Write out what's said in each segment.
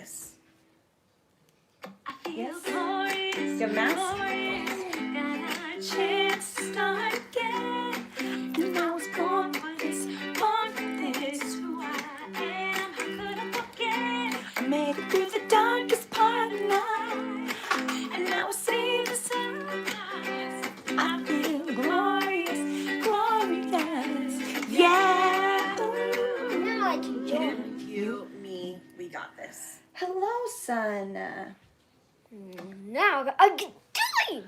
this. Yes? Good mask? Got a chance to start again. And I was born for this, who I am. How could I forget? I made it through the darkest part of life. And I will see the sunrise. I feel glorious, glorious. Yeah. Now I can join. You, me, we got this. Hello, son. Now I can join.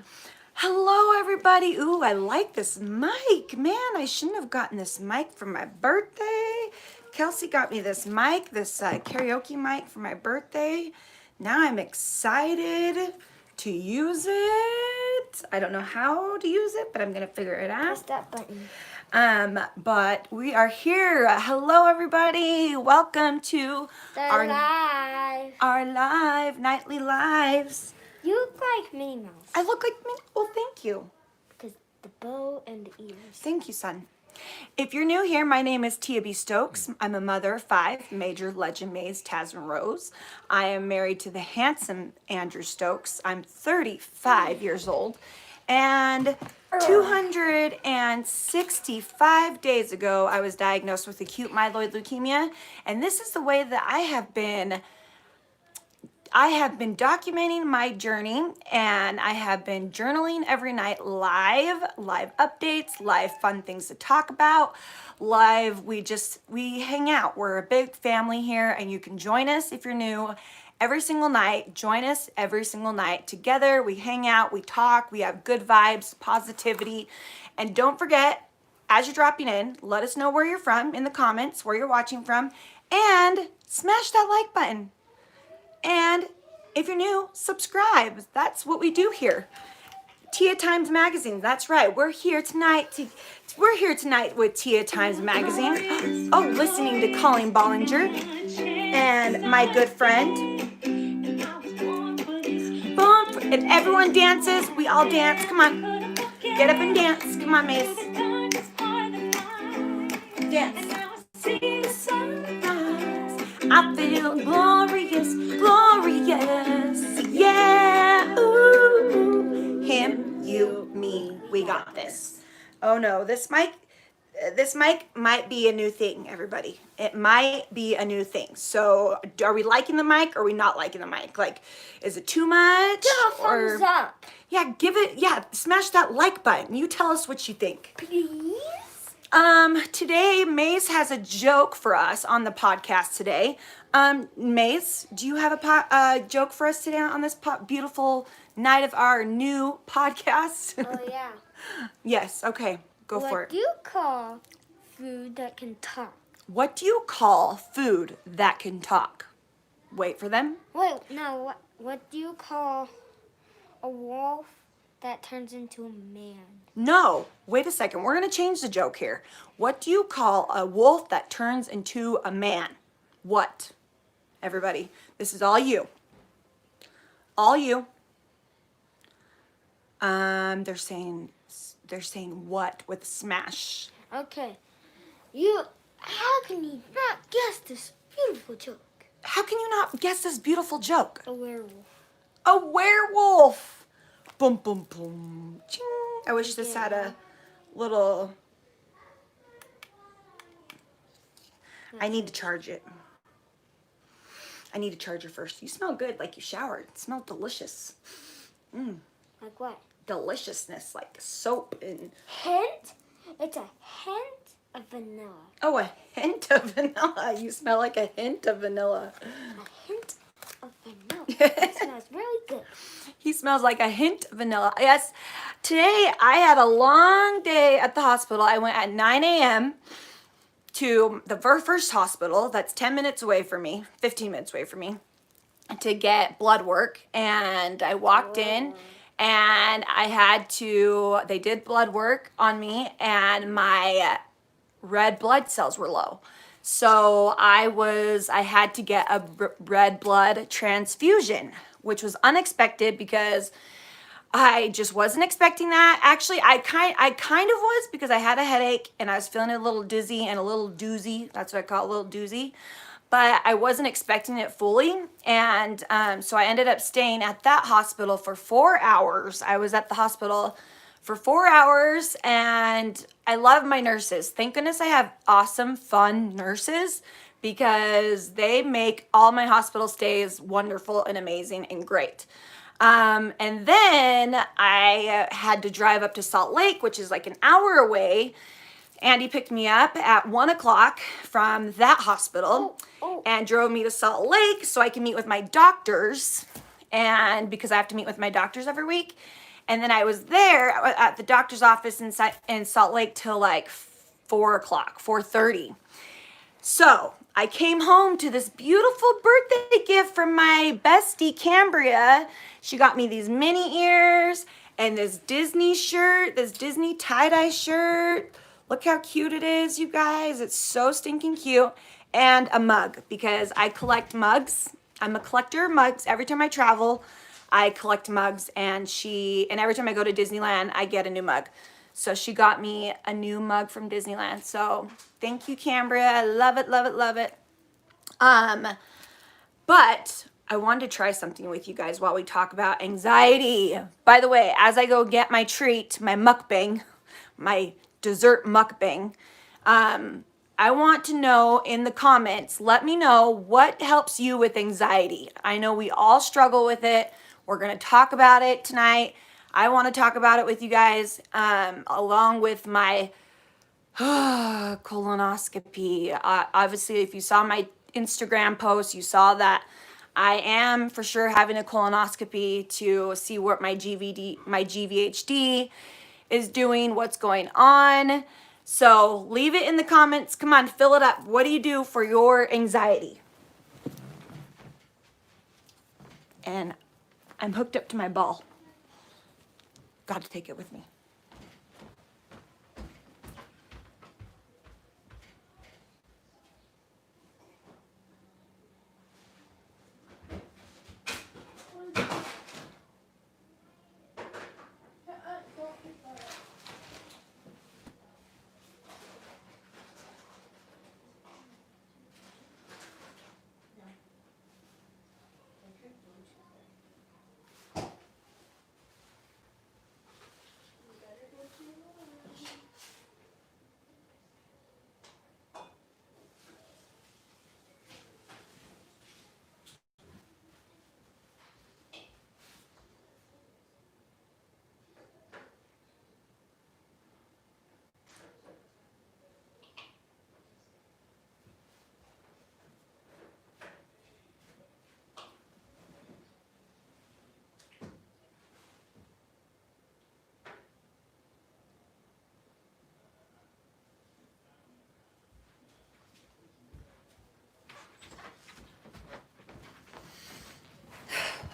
Hello, everybody. Ooh, I like this mic. Man, I shouldn't have gotten this mic for my birthday. Kelsey got me this mic, this karaoke mic for my birthday. Now I'm excited to use it. I don't know how to use it, but I'm going to figure it Press out. that button. But we are here. Hello, everybody. Welcome to They're live. our live nightly lives. You look like Minnie Mouse. I look like me. Well, thank you. Because the bow and the ears. Thank you, son. If you're new here, my name is Tia B. Stokes. I'm a mother of 5, Major, Legend, Maze, Tasman, Rose. I am married to the handsome Andrew Stokes. I'm 35 years old. And 265 days ago, I was diagnosed with acute myeloid leukemia. And this is the way that I have been documenting my journey, and I have been journaling every night live updates, live fun things to talk about, live, we hang out. We're a big family here, and you can join us if you're new every single night. Join us every single night. Together, we hang out, we talk, we have good vibes, positivity, and don't forget, as you're dropping in, let us know where you're from in the comments, where you're watching from, and smash that like button. And if you're new, subscribe. That's what we do here. Tia Times Magazine. That's right. We're here tonight with Tia Times Magazine. Oh, listening to Colleen Bollinger and my good friend. If everyone dances, we all dance. Come on. Get up and dance. Come on, Mace. Dance. I feel glorious, glorious, yeah, ooh. Him, you, me, we got this. Oh no, this mic might be a new thing, everybody. It might be a new thing. So are we liking the mic or are we not liking the mic? Like, is it too much? Give a thumbs up. Yeah, smash that like button. You tell us what you think. Please? Today, Maze has a joke for us on the podcast today. Maze, do you have a joke for us today on this beautiful night of our new podcast? Oh, yeah. Yes, okay, go for What it. do you call food that can talk? What do you call food that can talk? Wait for them. Wait, no, what do you call a wolf that turns into a man? No, wait a second. We're going to change the joke here. What do you call a wolf that turns into a man? What? Everybody, this is all you. All you. They're saying what with smash. Okay. How can you not guess this beautiful joke? How can you not guess this beautiful joke? A werewolf. A werewolf. Boom, boom, boom. Ching. I wish this had a little... I need to charge it. I need to charge it first. You smell good, like you showered. It smells delicious. Like what? Deliciousness, like soap and... Hint? It's a hint of vanilla. Oh, a hint of vanilla. You smell like a hint of vanilla. A hint of vanilla. It smells really good. He smells like a hint of vanilla. Yes, today I had a long day at the hospital. I went at 9 a.m. to the first hospital that's 10 minutes away from me, 15 minutes away from me, to get blood work. And I walked in and they did blood work on me and my red blood cells were low. So I had to get a red blood transfusion, which was unexpected because I just wasn't expecting that. Actually, I kind of was because I had a headache and I was feeling a little dizzy and a little doozy. That's what I call it, a little doozy. but I wasn't expecting it fully. And so I ended up staying at that hospital for 4 hours. I was at the hospital for 4 hours, and I love my nurses. Thank goodness I have awesome, fun nurses, because they make all my hospital stays wonderful and amazing and great. And then I had to drive up to Salt Lake, which is like an hour away. Andy picked me up at 1 o'clock from that hospital and drove me to Salt Lake so I can meet with my doctors, and because I have to meet with my doctors every week. And then I was there at the doctor's office in Salt Lake till like 4 o'clock, 4:30. So I came home to this beautiful birthday gift from my bestie, Cambria. She got me these mini ears and this Disney shirt, this Disney tie-dye shirt. Look how cute it is, you guys. It's so stinking cute. And a mug, because I collect mugs. I'm a collector of mugs. Every time I travel, I collect mugs, and every time I go to Disneyland, I get a new mug. So she got me a new mug from Disneyland. So thank you, Cambria. I love it, love it, love it. But I wanted to try something with you guys while we talk about anxiety. By the way, as I go get my treat, my mukbang, my dessert mukbang, I want to know in the comments, let me know what helps you with anxiety. I know we all struggle with it. We're going to talk about it tonight. I want to talk about it with you guys, along with my colonoscopy. Obviously, if you saw my Instagram post, you saw that I am for sure having a colonoscopy to see what my GVHD is doing, what's going on. So leave it in the comments. Come on, fill it up. What do you do for your anxiety? And I'm hooked up to my ball. Got to take it with me.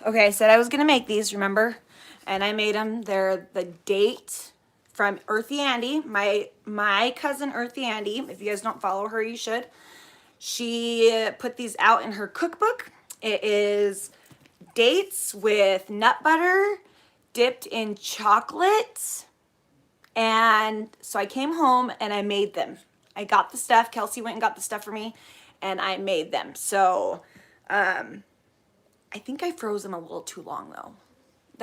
Okay, I said I was gonna make these, remember? And I made them. They're the date from Earthy Andy, my cousin Earthy Andy. If you guys don't follow her, you should. She put these out in her cookbook. It is dates with nut butter dipped in chocolate. And so I came home and I made them. I got the stuff. Kelsey went and got the stuff for me, and I made them. So I think I froze them a little too long though.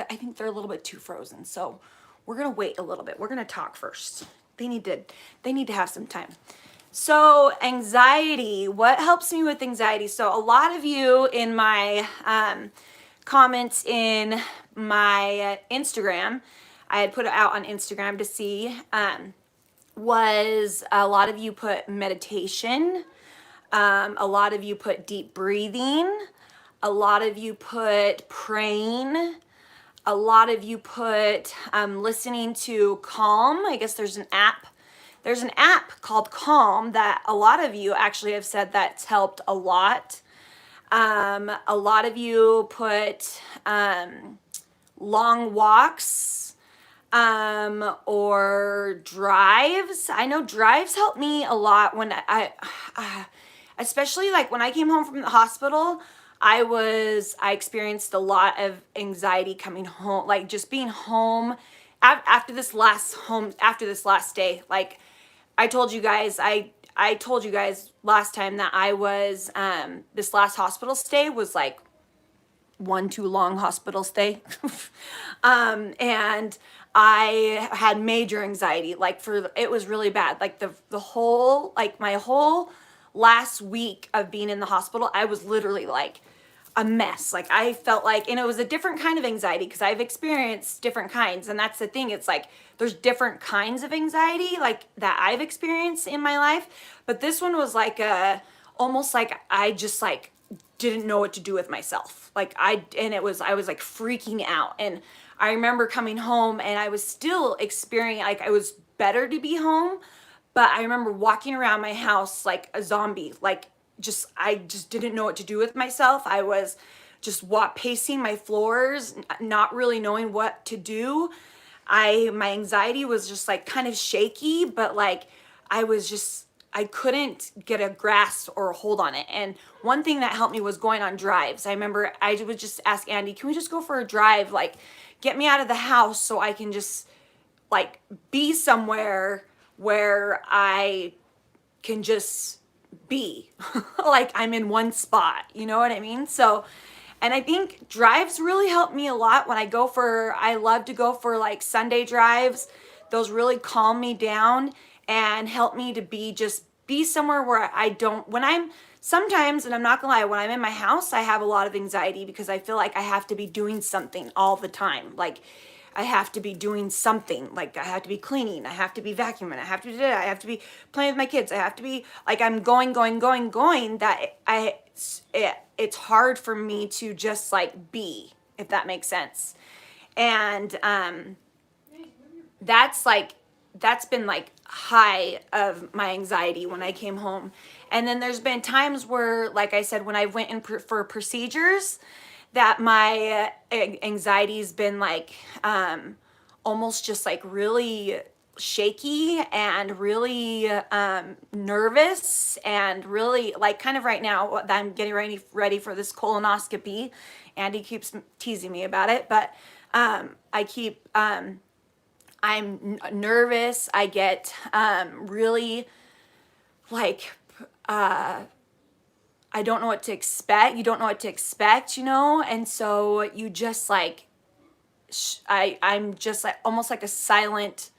I think they're a little bit too frozen. So we're gonna wait a little bit. We're gonna talk first. They need to have some time. So anxiety, what helps me with anxiety? So a lot of you in my comments in my Instagram, I had put it out on Instagram to see, was a lot of you put meditation. A lot of you put deep breathing. A lot of you put praying. A lot of you put listening to Calm. I guess there's an app. There's an app called Calm that a lot of you actually have said that's helped a lot. A lot of you put long walks or drives. I know drives help me a lot when I especially like when I came home from the hospital. I experienced a lot of anxiety coming home, like just being home after this last day. Like I told you guys, I I told you guys last time that I was, this last hospital stay was like one too long hospital stay. And I had major anxiety, like it was really bad. Like the whole, like my whole last week of being in the hospital, I was literally like a mess. Like I felt like, and it was a different kind of anxiety because I've experienced different kinds. And that's the thing. It's like, there's different kinds of anxiety like that I've experienced in my life. But this one was like almost like I just like didn't know what to do with myself. Like I was like freaking out. And I remember coming home and I was still experiencing, like, it was better to be home, but I remember walking around my house like a zombie. Like I just didn't know what to do with myself. I was just pacing my floors, not really knowing what to do. My anxiety was just like kind of shaky, but like I couldn't get a grasp or a hold on it. And one thing that helped me was going on drives. I remember I would just ask Andy, can we just go for a drive? Like, get me out of the house so I can just like be somewhere where I can just be like I'm in one spot. You know what I mean? So, and I think drives really help me a lot when I love to go for like Sunday drives. Those really calm me down and help me to be somewhere where sometimes, and I'm not gonna lie, when I'm in my house, I have a lot of anxiety because I feel like I have to be doing something all the time. Like I have to be doing something. Like I have to be cleaning, I have to be vacuuming, I have to be playing with my kids, I have to be like, I'm going, that it's hard for me to just like be, if that makes sense. And that's been like high of my anxiety when I came home. And then there's been times where, like I said, when I went in for procedures, that my anxiety's been like almost just like really shaky and really nervous, and really like kind of right now that I'm getting ready for this colonoscopy. Andy keeps teasing me about it, but I'm nervous. I get really like I don't know what to expect. You don't know what to expect, and so you just like I'm just like almost like a silent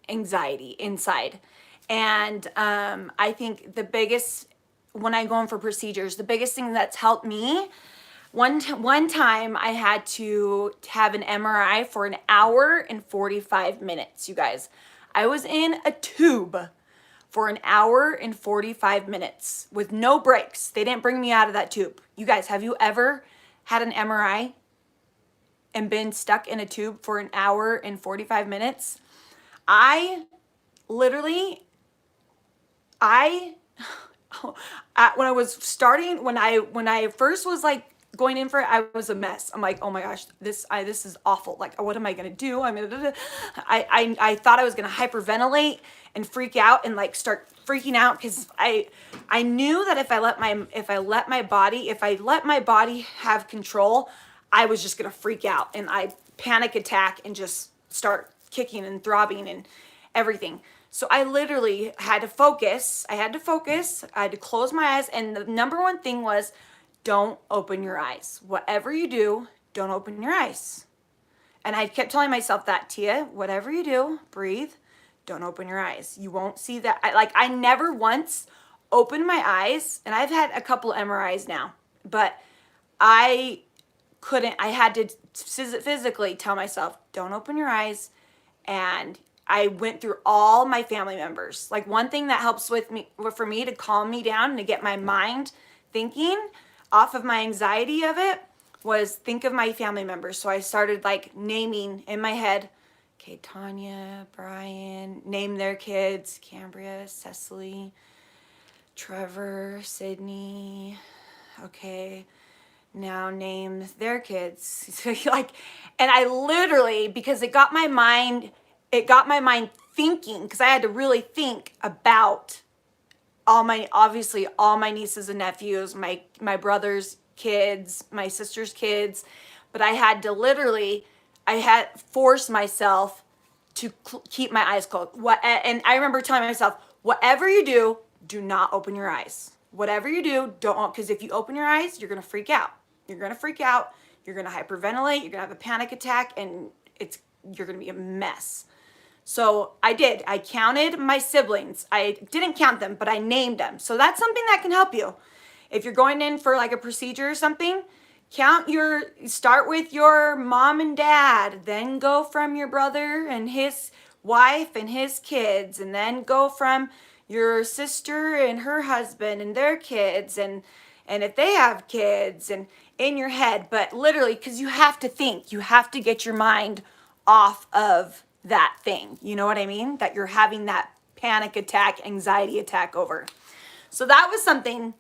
anxiety inside. And I think when I go in for procedures, the biggest thing that's helped me, one time I had to have an MRI for an hour and 45 minutes, you guys. I was in a tube for an hour and 45 minutes with no breaks. They didn't bring me out of that tube. You guys, have you ever had an MRI and been stuck in a tube for an hour and 45 minutes? I literally, when I first was like going in for it, I was a mess. I'm like, oh my gosh, this is awful. Like, what am I gonna do? I thought I was gonna hyperventilate and freak out and like start freaking out because I knew that if I let my body have control, I was just gonna freak out and I panic attack and just start kicking and throbbing and everything. So I literally had to focus. I had to close my eyes, and the number one thing was, don't open your eyes. Whatever you do, don't open your eyes. And I kept telling myself that, Tia, whatever you do, breathe, don't open your eyes. You won't see that. I never once opened my eyes, and I've had a couple MRIs now, but I had to physically tell myself, don't open your eyes. And I went through all my family members. Like, one thing that helps for me to calm me down and to get my mind thinking off of my anxiety of it was think of my family members. So I started like naming in my head, okay, Tanya, Brian, name their kids, Cambria, Cecily, Trevor, Sydney. Okay, now name their kids. Like, and I literally, because it got my mind thinking, because I had to really think about all my nieces and nephews, my brother's kids, my sister's kids, but I had forced myself to keep my eyes closed. And I remember telling myself, whatever you do not open your eyes. Whatever you do, don't, because if you open your eyes, you're gonna freak out. You're gonna freak out, you're gonna hyperventilate, you're gonna have a panic attack, and you're gonna be a mess. So I did. I counted my siblings. I didn't count them, but I named them. So that's something that can help you. If you're going in for like a procedure or something, start with your mom and dad, then go from your brother and his wife and his kids, and then go from your sister and her husband and their kids, and if they have kids, and in your head. But literally, because you have to think, you have to get your mind off of that thing. You know what I mean? That you're having that panic attack, anxiety attack over. So that was something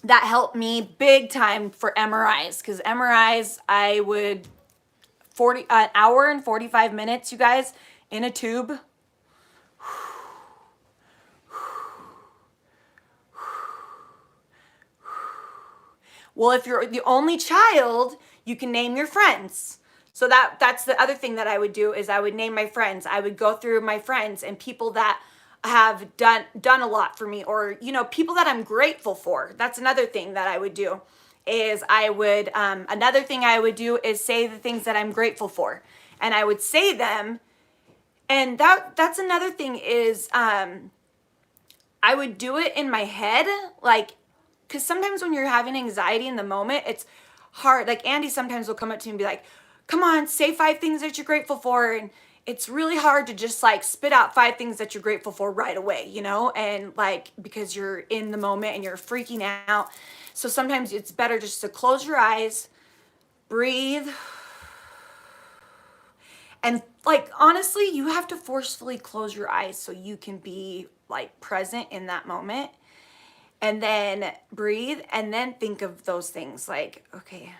that helped me big time for MRIs, because MRIs, I would an hour and 45 minutes, you guys, in a tube. Well, if you're the only child, you can name your friends. So that's the other thing that I would do, is I would name my friends. I would go through my friends and people that have done a lot for me, or, you know, people that I'm grateful for. That's another thing that I would do, is another thing I would do is say the things that I'm grateful for. And I would say them. And that's another thing is, I would do it in my head, like, because sometimes when you're having anxiety in the moment, it's hard. Like Andy sometimes will come up to me and be like, come on, say 5 things that you're grateful for. And it's really hard to just like spit out 5 things that you're grateful for right away, you know? And like, because you're in the moment and you're freaking out. So sometimes it's better just to close your eyes, breathe. And like, honestly, you have to forcefully close your eyes so you can be like present in that moment. And then breathe, and then think of those things like, okay,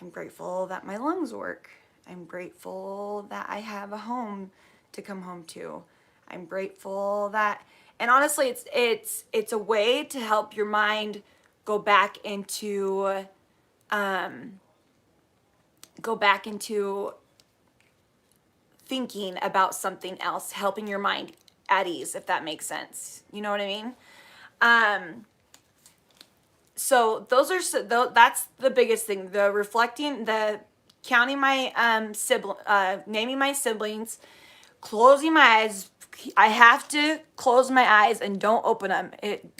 I'm grateful that my lungs work. I'm grateful that I have a home to come home to. I'm grateful that, and honestly, it's a way to help your mind go back into thinking about something else, helping your mind at ease, if that makes sense. You know what I mean? So that's the biggest thing, the reflecting, the counting my naming my siblings, closing my eyes. I have to close my eyes and don't open them.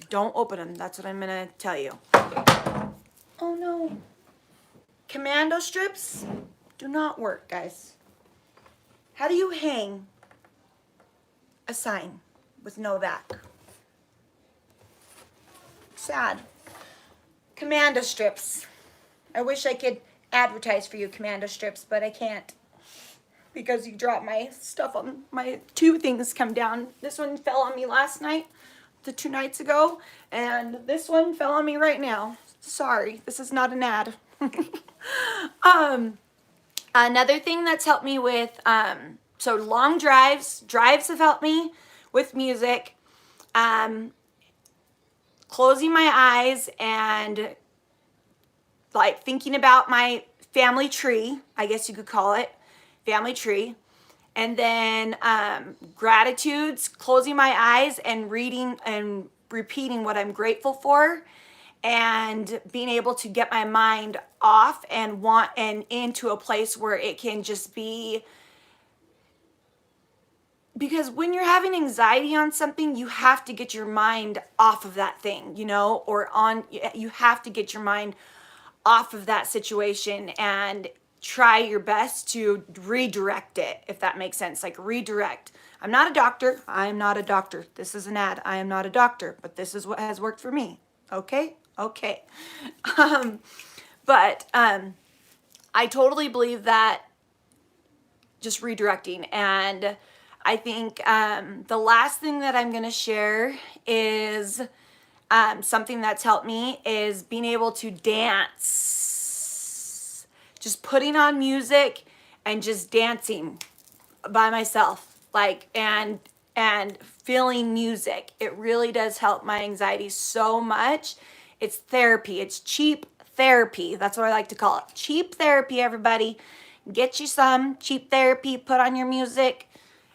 Don't open them. That's what I'm gonna tell you. Oh no. Commando strips do not work, guys. How do you hang a sign with no back? Sad. Commando strips. I wish I could advertise for you commando strips, but I can't, because you dropped my stuff on my 2 things come down. This one fell on me last night, 2 nights ago, and this one fell on me right now. Sorry, this is not an ad. Another thing that's helped me with so long drives have helped me with music. Closing my eyes and like thinking about my family tree, I guess you could call it, family tree. And then gratitudes, closing my eyes and reading and repeating what I'm grateful for, and being able to get my mind off and into a place where it can just be. Because when you're having anxiety on something, you have to get your mind off of that thing, you know, you have to get your mind off of that situation and try your best to redirect it, if that makes sense. Like redirect. I'm not a doctor. I am not a doctor. This is an ad. I am not a doctor, but this is what has worked for me. Okay? Okay. But I totally believe that just redirecting. And I think the last thing that I'm going to share is something that's helped me is being able to dance. Just putting on music and just dancing by myself, like, and feeling music. It really does help my anxiety so much. It's therapy. It's cheap therapy. That's what I like to call it. Cheap therapy, everybody. Get you some cheap therapy, put on your music,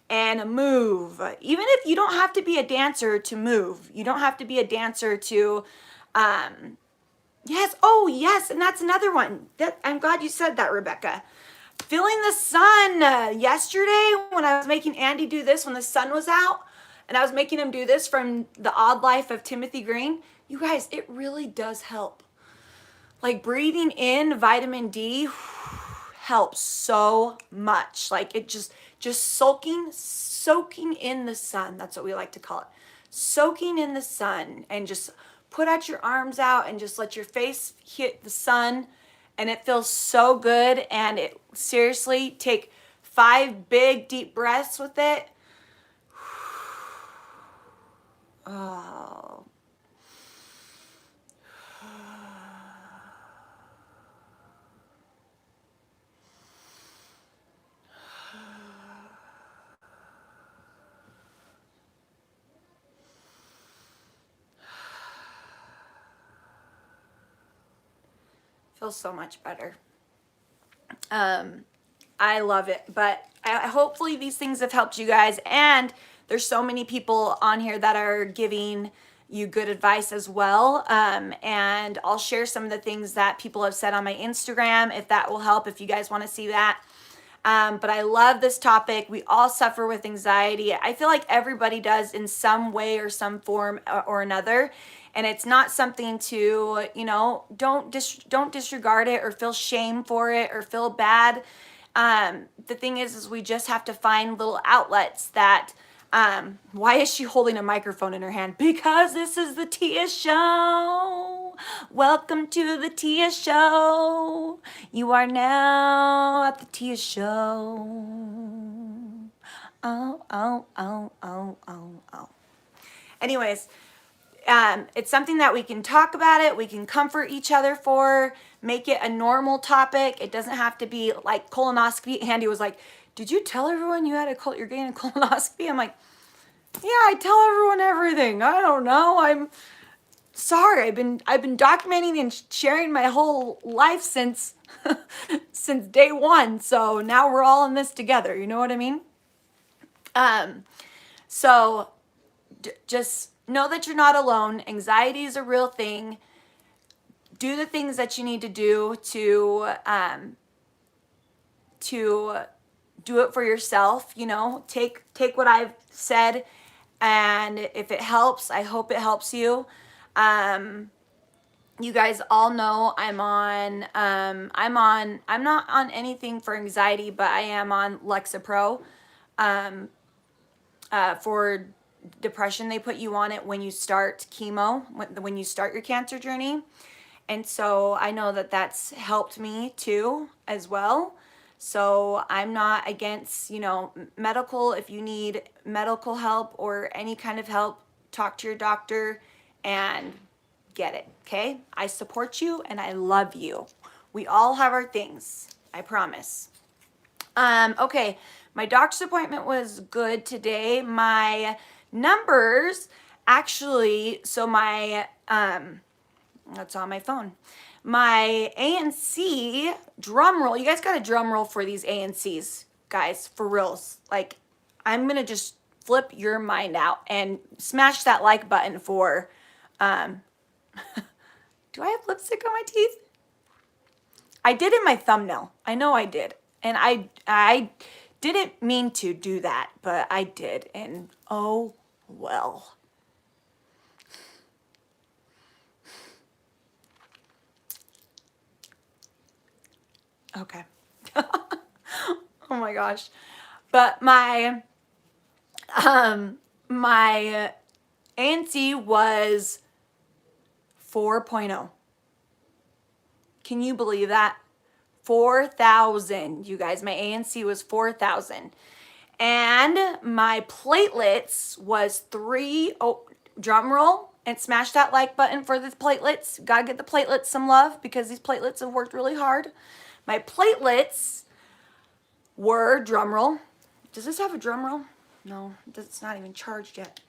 and move. Even if you don't have to be a dancer to move. You don't have to be a dancer to, yes, oh yes, and that's another one. I'm glad you said that, Rebecca. Feeling the sun. Yesterday when I was making Andy do this when the sun was out, and I was making him do this from The Odd Life of Timothy Green, you guys, it really does help. Like breathing in vitamin D helps so much. Like it just soaking in the sun. That's what we like to call it. Soaking in the sun, and just put out your arms out and just let your face hit the sun, and it feels so good. And it seriously, take 5 big deep breaths with it. Oh. Feels so much better. I love it, but hopefully these things have helped you guys, and there's so many people on here that are giving you good advice as well. And I'll share some of the things that people have said on my Instagram if that will help, if you guys want to see that. But I love this topic. We all suffer with anxiety. I feel like everybody does in some way or some form or another. And it's not something to, don't disregard it or feel shame for it or feel bad. The thing is we just have to find little outlets that, why is she holding a microphone in her hand? Because this is the Tia Show. Welcome to the Tia Show. You are now at the Tia Show. Oh, oh, oh, oh, oh, oh. Anyways, it's something that we can talk about it. We can comfort each other for, make it a normal topic. It doesn't have to be like colonoscopy. Andy was like, did you tell everyone you're getting a colonoscopy? I'm like, yeah, I tell everyone everything. I don't know. I'm sorry. I've been documenting and sharing my whole life since since day one. So now we're all in this together. You know what I mean? So just know that you're not alone. Anxiety is a real thing. Do the things that you need to do to do it for yourself. Take what I've said, and if it helps, I hope it helps you. You guys all know I'm not on anything for anxiety, but I am on Lexapro for depression. They put you on it when you start chemo, when you start your cancer journey. And so I know that that's helped me too as well. So I'm not against, medical. If you need medical help or any kind of help, talk to your doctor and get it, okay? I support you and I love you. We all have our things, I promise. Okay, my doctor's appointment was good today. My numbers actually, so my, that's on my phone. My ANC, drum roll. You guys got a drum roll for these ANCs, guys, for reals. Like, I'm going to just flip your mind out and smash that like button for, do I have lipstick on my teeth? I did in my thumbnail. I know I did. And I didn't mean to do that, but I did. And oh, well. Okay. Oh my gosh. But my my ANC was 4.0. Can you believe that? 4,000, you guys. My ANC was 4,000. And my platelets was 3. Oh, drum roll and smash that like button for the platelets. Gotta get the platelets some love because these platelets have worked really hard. My platelets were, drum roll. Does this have a drum roll? No, it's not even charged yet.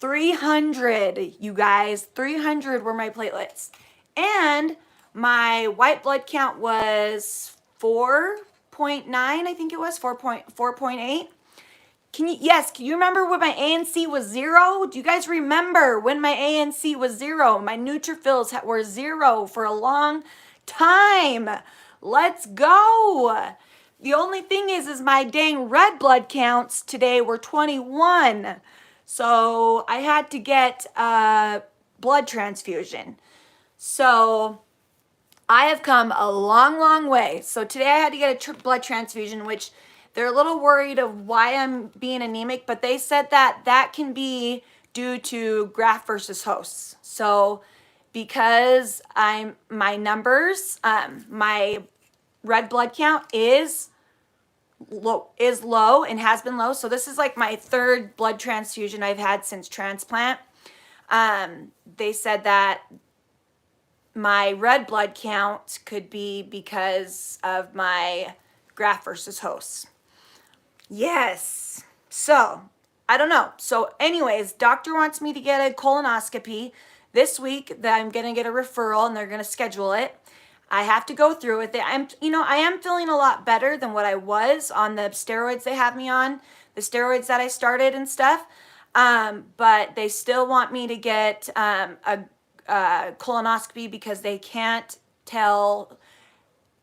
300, you guys. 300 were my platelets. And my white blood count was 4.9, I think it was, 4.8. Yes, can you remember when my ANC was 0? Do you guys remember when my ANC was 0? My neutrophils were 0 for a long time. Let's go. The only thing is my dang red blood counts today were 21. So I had to get a blood transfusion. So I have come a long, long way. So today I had to get a blood transfusion, which they're a little worried of why I'm being anemic, but they said that that can be due to graft versus hosts. So because my numbers, my red blood count is low and has been low. So this is like my third blood transfusion I've had since transplant. They said that my red blood count could be because of my graft versus host. Yes. So, I don't know. So anyways, doctor wants me to get a colonoscopy this week. That I'm going to get a referral and they're going to schedule it. I have to go through with it. I am feeling a lot better than what I was on the steroids they have me on, the steroids that I started and stuff. But they still want me to get a colonoscopy because they can't tell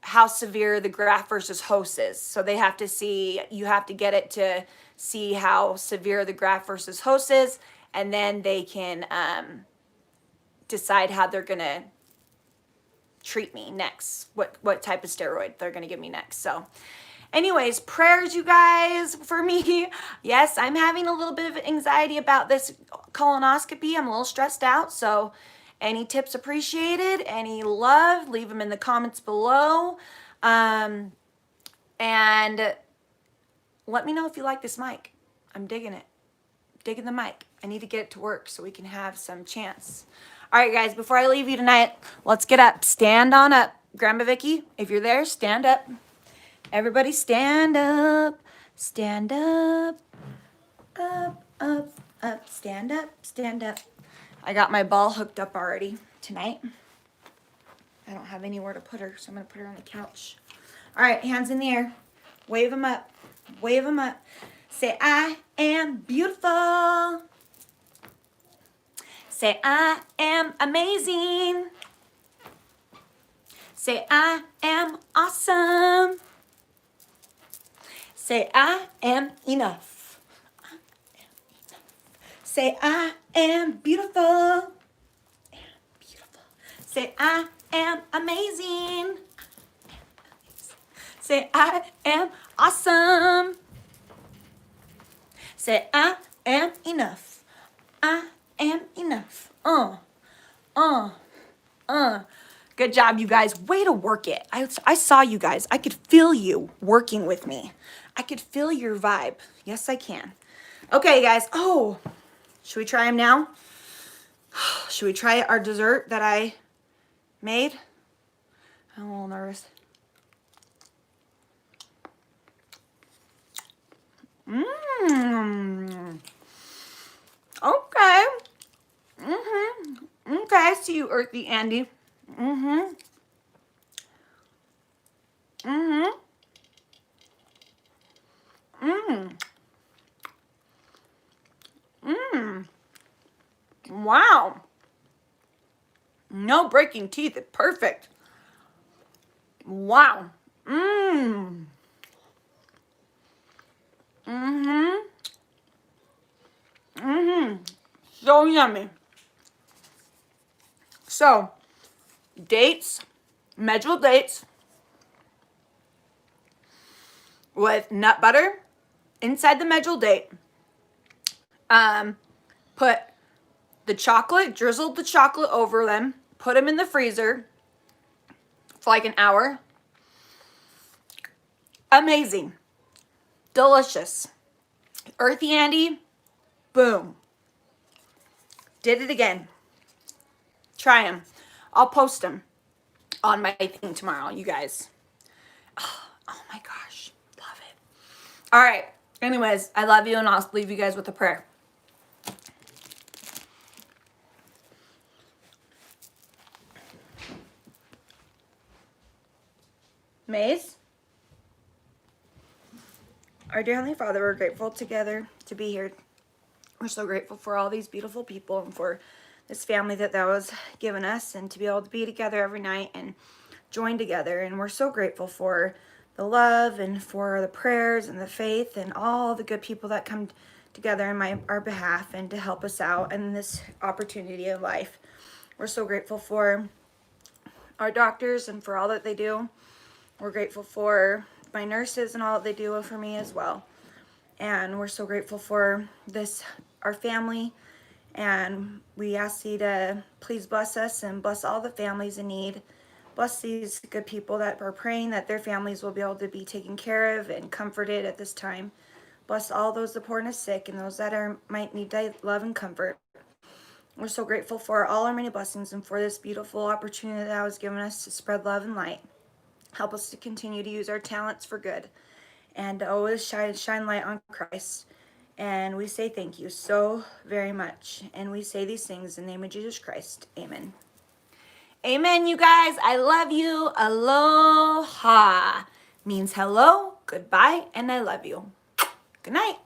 how severe the graft versus host is. So they have to see, you have to get it to see how severe the graft versus host is, and then they can decide how they're going to treat me next, what type of steroid they're going to give me next. So anyways, prayers, you guys, for me. Yes, I'm having a little bit of anxiety about this colonoscopy. I'm a little stressed out. So any tips appreciated, any love, leave them in the comments below. And let me know if you like this mic. I'm digging it. Digging the mic. I need to get it to work so we can have some chance. All right, guys, before I leave you tonight, let's get up. Stand on up. Grandma Vicky, if you're there, stand up. Everybody stand up. Stand up. Up, up, up. Stand up. Stand up. I got my ball hooked up already tonight. I don't have anywhere to put her, so I'm going to put her on the couch. All right, hands in the air. Wave them up. Wave them up. Say, I am beautiful. Say, I am amazing. Say, I am awesome. Say, I am enough. Say, I am beautiful. Say, I am amazing. Say, I am awesome. Say, I am enough. I am enough. Good job, you guys. Way to work it. I saw you guys. I could feel you working with me. I could feel your vibe. Yes, I can. Okay, guys. Oh, should we try them now? Should we try our dessert that I made? I'm a little nervous. Okay. Okay, I see you, Earthy Andy. Wow. No breaking teeth. Perfect. Wow. So yummy. So, dates, medjool dates with nut butter inside the medjool date. Put the chocolate, drizzled the chocolate over them, put them in the freezer for like an hour. Amazing. Delicious. Earthy Andy, boom. Did it again. Try them. I'll post them on my thing tomorrow, you guys. Oh my gosh. Love it. All right. Anyways, I love you, and I'll leave you guys with a prayer. Maze? Our dear Heavenly Father, we're grateful together to be here. We're so grateful for all these beautiful people and for this family that was given us, and to be able to be together every night and join together. And we're so grateful for the love and for the prayers and the faith and all the good people that come together in our behalf and to help us out in this opportunity of life. We're so grateful for our doctors and for all that they do. We're grateful for my nurses and all that they do for me as well. And we're so grateful for our family. And we ask you to please bless us and bless all the families in need. Bless these good people that are praying that their families will be able to be taken care of and comforted at this time. Bless all those that poor and sick and those that might need love and comfort. We're so grateful for all our many blessings and for this beautiful opportunity that was given us to spread love and light. Help us to continue to use our talents for good and to always shine light on Christ. And we say thank you so very much. And we say these things in the name of Jesus Christ. Amen. Amen, you guys. I love you. Aloha means hello, goodbye, and I love you. Good night.